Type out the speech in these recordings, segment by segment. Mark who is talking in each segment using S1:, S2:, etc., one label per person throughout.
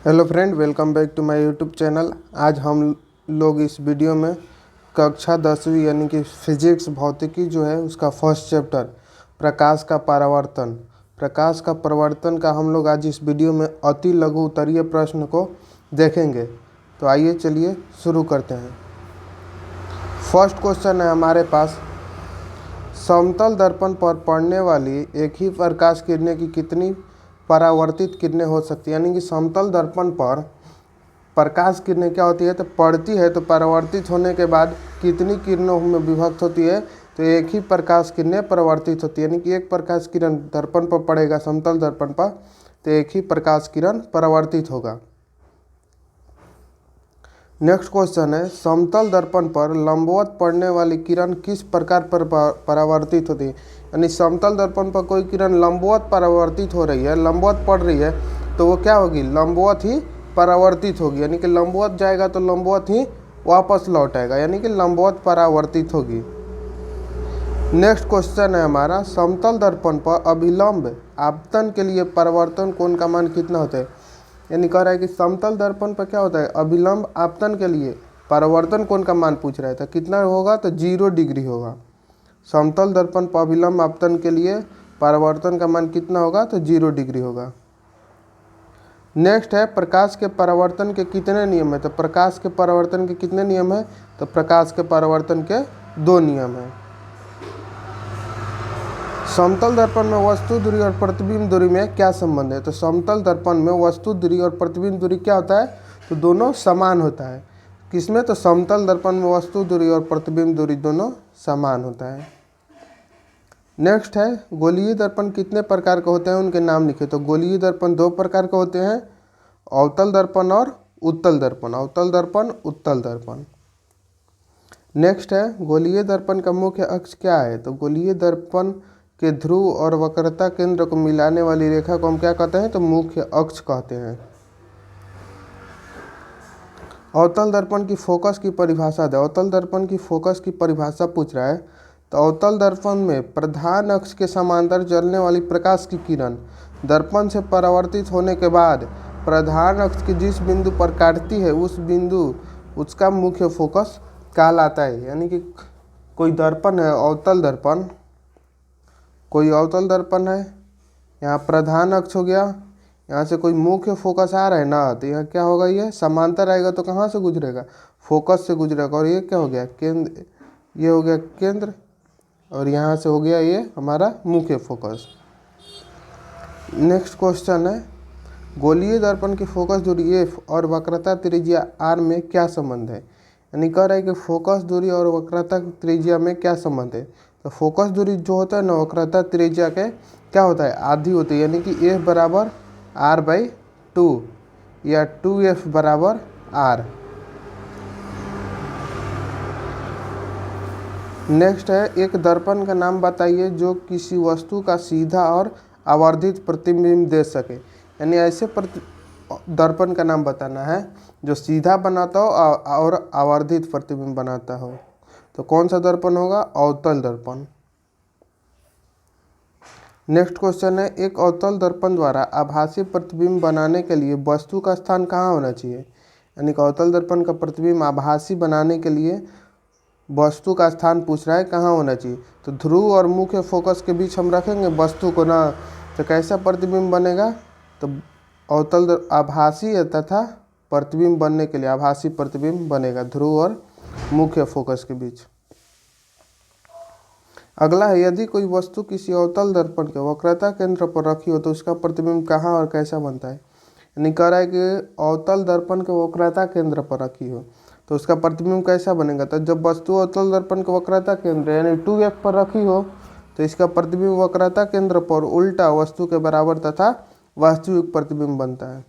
S1: Hello friend, welcome back to my YouTube channel. आज हम लोग इस वीडियो में कक्षा 10वीं यानी कि फिजिक्स भौतिकी जो है उसका फर्स्ट चैप्टर प्रकाश का परिवर्तन का हम लोग आज इस वीडियो में अति लघु उत्तरीय प्रश्न को देखेंगे। तो आइए चलिए शुरू करते हैं। फर्स्ट क्वेश्चन है हमारे पास, समतल दर्पण पर पड़ने वाली एक ही प्रकाश किरणें की कितनी परावर्तित किरणें हो सकती है। यानी कि समतल दर्पण पर प्रकाश किरणें क्या होती है, तो पड़ती है तो परावर्तित होने के बाद कितनी किरणों में विभक्त होती है, तो एक ही प्रकाश किरणें परावर्तित होती है। यानी कि एक प्रकाश किरण दर्पण पर पड़ेगा समतल दर्पण पर, तो एक ही प्रकाश किरण परावर्तित होगा। नेक्स्ट क्वेश्चन है, समतल दर्पण पर लंबवत पड़ने वाली किरण किस प्रकार पर परावर्तित होती है। यानी समतल दर्पण पर कोई किरण लंबवत परावर्तित हो रही है, लंबवत पड़ रही है, तो वो क्या होगी, लंबवत ही परावर्तित होगी। यानी कि लंबवत जाएगा तो लंबवत ही वापस लौट आएगा, यानी कि लंबवत परावर्तित होगी। नेक्स्ट क्वेश्चन है हमारा, समतल दर्पण पर अभिलंब आपतन के लिए परावर्तन कोण का मान कितना होता है। यानी कह रहा है कि समतल दर्पण पर क्या होता है, अभिलंब आपतन के लिए परावर्तन कोण का मान पूछ रहा है, तो कितना होगा, तो 0 डिग्री होगा। समतल दर्पण पर अभिलंब आपतन के लिए परावर्तन का मान कितना होगा, तो 0 डिग्री होगा। नेक्स्ट है, प्रकाश के परावर्तन के कितने नियम है। तो प्रकाश के परावर्तन के कितने नियम है, तो प्रकाश के परावर्तन के 2 नियम है। समतल दर्पण में वस्तु दूरी और प्रतिबिंब दूरी में क्या संबंध है। तो समतल दर्पण में वस्तु दूरी और प्रतिबिंब दूरी क्या होता है, तो दोनों समान होता है। किसमें, तो समतल दर्पण में वस्तु दूरी और प्रतिबिंब दूरी दोनों समान होता है। नेक्स्ट है, गोलीय दर्पण कितने प्रकार के होते हैं, उनके नाम लिखे। तो गोलीय दर्पण 2 प्रकार के होते हैं, अवतल दर्पण और उत्तल दर्पण। अवतल दर्पण, उत्तल दर्पण। नेक्स्ट है, गोलीय दर्पण का मुख्य अक्ष क्या है। तो गोलीय दर्पण के ध्रुव और वक्रता केंद्र को मिलाने वाली रेखा को हम क्या कहते हैं, तो मुख्य अक्ष कहते हैं। अवतल दर्पण की फोकस की परिभाषा दे। अवतल दर्पण की फोकस की परिभाषा पूछ रहा है। तो अवतल दर्पण में प्रधान अक्ष के समांतर चलने वाली प्रकाश की किरण दर्पण से परावर्तित होने के बाद प्रधान अक्ष के जिस बिंदु पर काटती है उस बिंदु उसका मुख्य फोकस कहलाता है। यानी कि कोई दर्पण है, अवतल दर्पण, कोई अवतल दर्पण है, यहाँ प्रधान अक्ष हो गया, यहाँ से कोई मुख्य फोकस आ रहा है ना, तो यहाँ क्या होगा, ये समांतर आएगा तो कहाँ से गुजरेगा, फोकस से गुजरेगा। और ये क्या हो गया, केंद्र, ये हो गया केंद्र, और यहाँ से हो गया ये हमारा मुख्य फोकस। नेक्स्ट क्वेश्चन है, गोलीय दर्पण की फोकस दूरी f और वक्रता त्रिज्या r में क्या संबंध है। यानी कह रहा है कि फोकस दूरी और वक्रता त्रिज्या में क्या संबंध है। तो फोकस दूरी जो होता है ना, वक्रता त्रिज्या के क्या होता है, आधी होती है। यानी कि f बराबर r/2 या 2f बराबर r। नेक्स्ट है, एक दर्पण का नाम बताइए जो किसी वस्तु का सीधा और आवर्धित प्रतिबिंब दे सके। यानी ऐसे दर्पण का नाम बताना है जो सीधा बनाता हो और आवर्धित प्रतिबिंब बनाता हो। तो कौन सा दर्पण होगा, अवतल दर्पण। नेक्स्ट क्वेश्चन है, एक अवतल दर्पण द्वारा आभासी प्रतिबिंब बनाने के लिए वस्तु का स्थान कहाँ होना चाहिए। यानी कि अवतल दर्पण का प्रतिबिंब आभासी बनाने के लिए वस्तु का स्थान पूछ रहा है, कहाँ होना चाहिए। तो ध्रुव और मुख्य फोकस के बीच हम रखेंगे वस्तु को ना, तो कैसा प्रतिबिंब बनेगा, तो अवतल आभासी तथा प्रतिबिंब बनने के लिए आभासी प्रतिबिंब बनेगा ध्रुव और मुख्य फोकस के बीच। अगला है, यदि कोई वस्तु किसी अवतल दर्पण के वक्रता केंद्र पर रखी हो तो उसका प्रतिबिंब कहाँ और कैसा बनता है। यानी कह रहा है कि अवतल दर्पण के वक्रता केंद्र पर रखी हो तो उसका प्रतिबिंब कैसा बनेगा। तो जब वस्तु अवतल दर्पण के वक्रता केंद्र यानी 2f पर रखी हो तो इसका प्रतिबिंब वक्रता केंद्र पर उल्टा वस्तु के बराबर तथा वास्तविक प्रतिबिंब बनता है।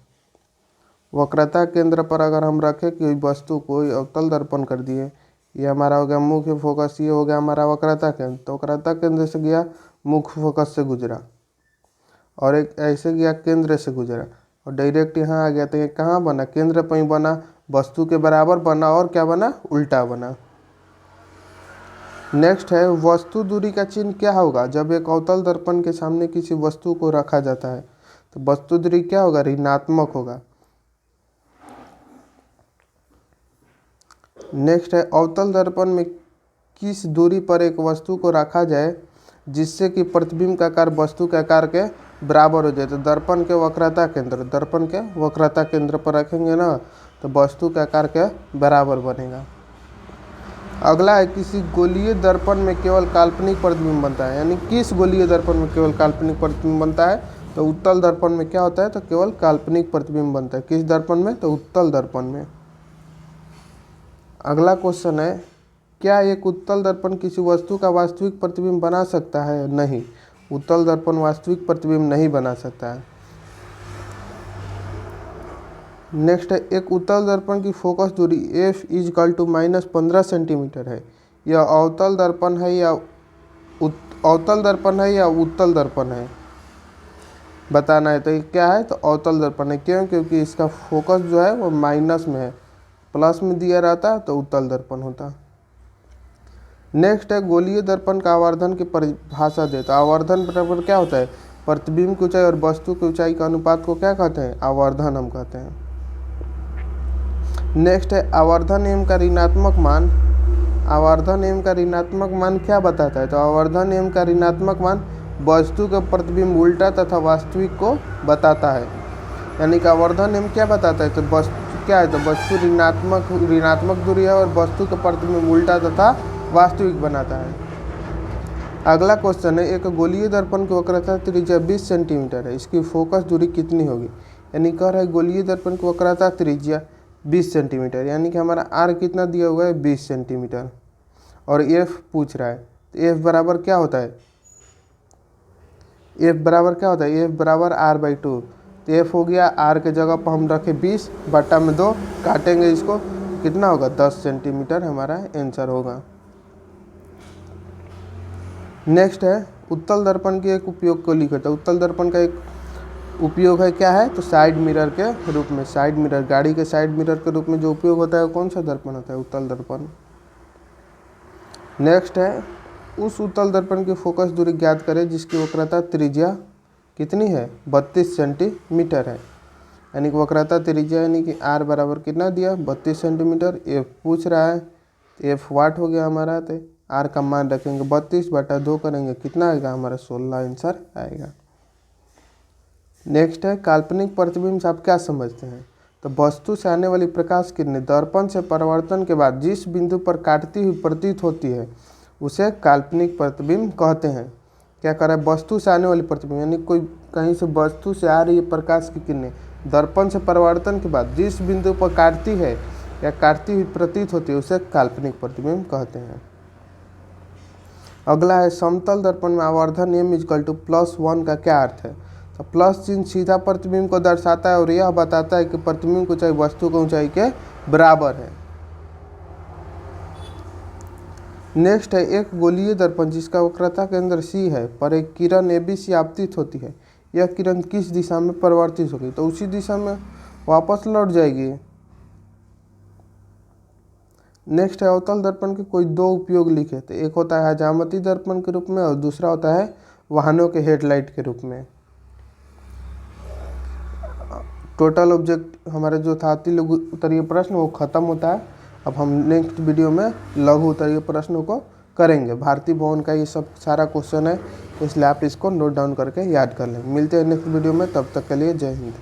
S1: वक्रता केंद्र पर अगर हम रखें कि वस्तु को अवतल दर्पण कर दिए, ये हमारा हो गया मुख्य फोकस, ये हो गया हमारा वक्रता केंद्र, तो वक्रता केंद्र से गया मुख्य फोकस से गुजरा, और एक ऐसे गया केंद्र से गुजरा और डायरेक्ट यहाँ आ गया, तो ये कहाँ बना, केंद्र पर ही बना, वस्तु के बराबर बना, और क्या बना, उल्टा बना। नेक्स्ट है, वस्तु दूरी का चिन्ह क्या होगा जब एक अवतल दर्पण के सामने किसी वस्तु को रखा जाता है। तो वस्तु दूरी क्या होगा, ऋणात्मक होगा। नेक्स्ट है अवतल दर्पण में किस दूरी पर एक वस्तु को रखा जाए जिससे कि प्रतिबिंब का आकार वस्तु के आकार के बराबर हो जाए। तो दर्पण के वक्रता केंद्र पर रखेंगे ना तो वस्तु के आकार के बराबर बनेगा। अगला है किसी गोलीय दर्पण में केवल काल्पनिक प्रतिबिंब बनता है, यानी किस गोलीय दर्पण में केवल काल्पनिक प्रतिबिंब बनता है। तो उत्तल दर्पण में क्या होता है, तो केवल काल्पनिक प्रतिबिंब बनता है। किस दर्पण में, तो उत्तल दर्पण में। अगला क्वेश्चन है क्या एक उत्तल दर्पण किसी वस्तु का वास्तविक प्रतिबिंब बना सकता है। नहीं, उत्तल दर्पण वास्तविक प्रतिबिंब नहीं बना सकता है। नेक्स्ट है एक उत्तल दर्पण की फोकस दूरी f = -15 सेंटीमीटर है। यह अवतल दर्पण है या उत्तल दर्पण है, बताना है। तो ये क्या है, तो अवतल दर्पण है। क्यों, क्योंकि इसका फोकस जो है वो माइनस में है, प्लस में दिया रहता तो उत्तल दर्पण होता। नेक्स्ट है गोलीय दर्पण का आवर्धन की परिभाषा देता। आवर्धन बराबर क्या होता है, प्रतिबिंब की ऊंचाई और वस्तु की ऊंचाई का अनुपात को क्या कहते हैं, आवर्धन हम कहते हैं। नेक्स्ट है आवर्धन नियम का ऋणात्मक मान। आवर्धन नियम का ऋणात्मक मान क्या बताता है, तो आवर्धन नियम का ऋणात्मक मान वस्तु का प्रतिबिंब उल्टा तथा वास्तविक को बताता है। यानी कि आवर्धन नियम क्या बताता है, तो वस्तु क्या है, तो वस्तु ऋणात्मक दूरी है और वस्तु का प्रतिबिंब उल्टा तथा वास्तविक बनाता है। अगला क्वेश्चन है एक गोलीय दर्पण की वक्रता त्रिज्या 20 सेंटीमीटर है, इसकी फोकस दूरी कितनी होगी। यानी कह रहा है गोलीय दर्पण की वक्रता त्रिज्या 20 सेंटीमीटर, यानी कि हमारा r कितना दिया हुआ है, 20 सेंटीमीटर, और f पूछ रहा है। तो f बराबर क्या होता है, f बराबर r/2। तो f हो गया, r के जगह पर हम रखे 20 बट्टा में 2, काटेंगे इसको, कितना होगा, 10 सेंटीमीटर हमारा आंसर होगा। नेक्स्ट है उत्तल दर्पण के एक उपयोग को लिखो। तो उत्तल दर्पण का एक उपयोग है क्या है, तो साइड मिरर के रूप में, साइड मिरर, गाड़ी के साइड मिरर के रूप में जो उपयोग होता है कौन सा दर्पण होता है, उत्तल दर्पण। नेक्स्ट है उस उत्तल दर्पण की फोकस दूरी ज्ञात करें जिसकी वक्रता त्रिज्या कितनी है, 32 सेंटीमीटर है। यानी कि वक्रता त्रिज्या यानी कि r बराबर कितना दिया, 32 सेंटीमीटर। f पूछ रहा है, f वाट हो गया हमारा, तो r का मान रखेंगे 32 बटा 2 करेंगे, कितना आएगा हमारा 16 आंसर आएगा। नेक्स्ट है काल्पनिक प्रतिबिंब से आप क्या समझते हैं। तो वस्तु से आने वाली प्रकाश किरणें दर्पण से परावर्तन के बाद जिस बिंदु पर काटती हुई प्रतीत होती है उसे काल्पनिक प्रतिबिंब कहते हैं। क्या कर रहा है, वस्तु से आने वाली प्रतिबिंब, यानी कोई कहीं से वस्तु से आ रही है प्रकाश की किरणें, दर्पण से परावर्तन के बाद जिस बिंदु पर काटती है या काटती हुई प्रतीत होती है उसे काल्पनिक प्रतिबिंब कहते हैं। अगला है समतल दर्पण में आवर्धन नियम +1 का क्या अर्थ है। तो प्लस चिन्ह सीधा प्रतिबिंब को दर्शाता है और यह बताता है कि प्रतिबिंब की ऊंचाई वस्तु की ऊंचाई के बराबर है। नेक्स्ट है एक गोलीय दर्पण जिसका वक्रता केंद्र C है पर एक किरण ABC आपतित होती है, यह किरण किस दिशा में परिवर्तित होगी, तो उसी दिशा में वापस लौट जाएगी। नेक्स्ट है अवतल दर्पण के कोई दो उपयोग लिखे। तो एक होता है हजामती दर्पण के रूप में और दूसरा होता है वाहनों के हेडलाइट के रूप में। टोटल ऑब्जेक्ट हमारा जो था अति लघु उत्तरीय प्रश्न वो खत्म होता है। अब हम नेक्स्ट वीडियो में लघु उत्तरीय प्रश्नों को करेंगे। भारतीय भवन का ये सब सारा क्वेश्चन है, इसलिए आप इसको नोट डाउन करके याद कर लें। मिलते हैं नेक्स्ट वीडियो में, तब तक के लिए जय हिंद।